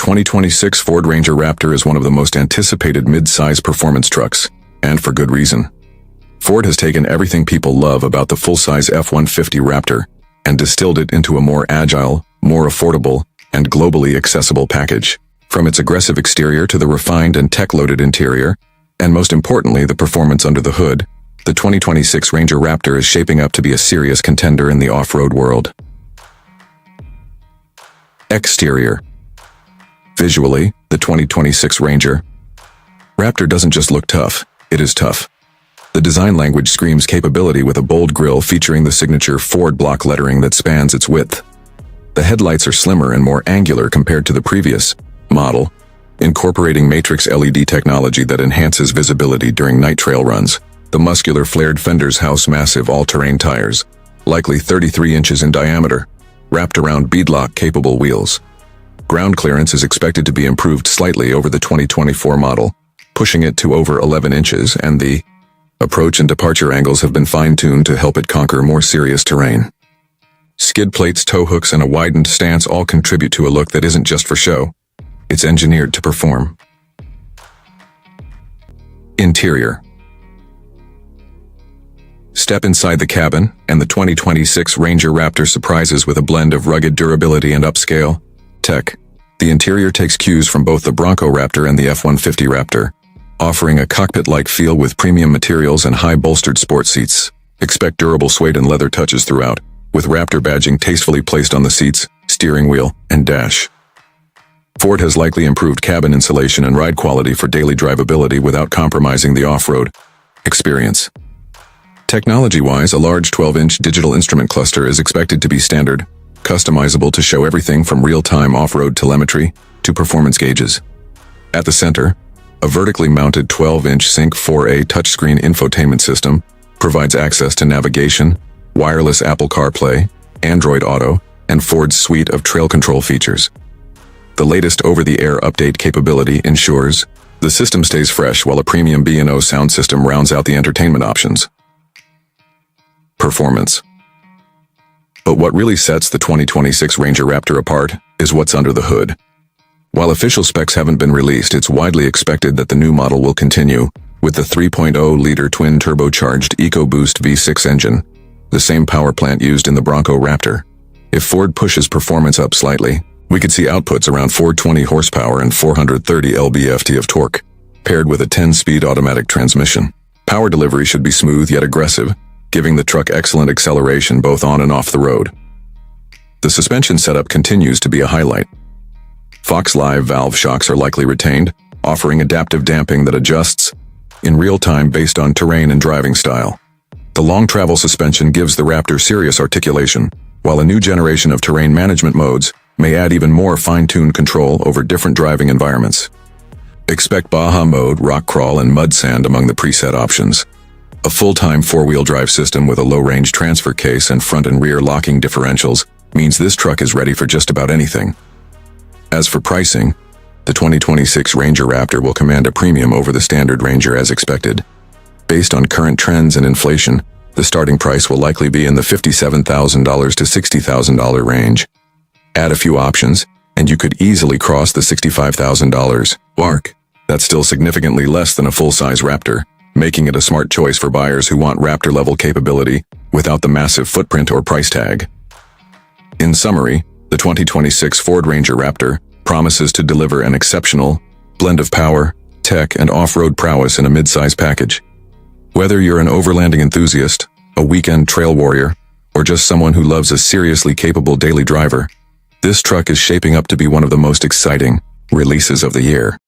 2026 Ford Ranger Raptor is one of the most anticipated mid-size performance trucks, and for good reason. Ford has taken everything people love about the full-size F-150 Raptor and distilled it into a more agile, more affordable, and globally accessible package. From its aggressive exterior to the refined and tech-loaded interior, and most importantly the performance under the hood, the 2026 Ranger Raptor is shaping up to be a serious contender in the off-road world. Exterior. Visually, the 2026 Ranger Raptor doesn't just look tough, it is tough. The design language screams capability with a bold grille featuring the signature Ford block lettering that spans its width. The headlights are slimmer and more angular compared to the previous model, incorporating matrix LED technology that enhances visibility during night trail runs. The muscular flared fenders house massive all-terrain tires, likely 33 inches in diameter, wrapped around beadlock-capable wheels. Ground clearance is expected to be improved slightly over the 2024 model, pushing it to over 11 inches, and the approach and departure angles have been fine-tuned to help it conquer more serious terrain. Skid plates, tow hooks, and a widened stance all contribute to a look that isn't just for show. It's engineered to perform. Interior. Step inside the cabin, and the 2026 Ranger Raptor surprises with a blend of rugged durability and upscale tech. The interior takes cues from both the Bronco Raptor and the F-150 Raptor, offering a cockpit-like feel with premium materials and high-bolstered sport seats. Expect durable suede and leather touches throughout, with Raptor badging tastefully placed on the seats, steering wheel, and dash. Ford has likely improved cabin insulation and ride quality for daily drivability without compromising the off-road experience. Technology-wise, a large 12-inch digital instrument cluster is expected to be standard, customizable to show everything from real-time off-road telemetry to performance gauges. At the center, a vertically mounted 12-inch Sync 4A touchscreen infotainment system provides access to navigation, wireless Apple CarPlay, Android Auto, and Ford's suite of trail control features. The latest over-the-air update capability ensures the system stays fresh while a premium B&O sound system rounds out the entertainment options. Performance. But what really sets the 2026 Ranger Raptor apart is what's under the hood. While official specs haven't been released, it's widely expected that the new model will continue with the 3.0-liter twin-turbocharged EcoBoost V6 engine, the same power plant used in the Bronco Raptor. If Ford pushes performance up slightly, we could see outputs around 420 horsepower and 430 lb-ft of torque, paired with a 10-speed automatic transmission. Power delivery should be smooth yet aggressive, giving the truck excellent acceleration both on and off the road. The suspension setup continues to be a highlight. Fox Live valve shocks are likely retained, offering adaptive damping that adjusts in real time based on terrain and driving style. The long travel suspension gives the Raptor serious articulation, while a new generation of terrain management modes may add even more fine-tuned control over different driving environments. Expect Baja mode, rock crawl, and mud sand among the preset options. A full-time four-wheel drive system with a low-range transfer case and front and rear locking differentials means this truck is ready for just about anything. As for pricing, the 2026 Ranger Raptor will command a premium over the standard Ranger as expected. Based on current trends and inflation, the starting price will likely be in the $57,000 to $60,000 range. Add a few options, and you could easily cross the $65,000 mark. That's still significantly less than a full-size Raptor, making it a smart choice for buyers who want Raptor-level capability without the massive footprint or price tag. In summary, the 2026 Ford Ranger Raptor promises to deliver an exceptional blend of power, tech, and off-road prowess in a mid-size package. Whether you're an overlanding enthusiast, a weekend trail warrior, or just someone who loves a seriously capable daily driver, this truck is shaping up to be one of the most exciting releases of the year.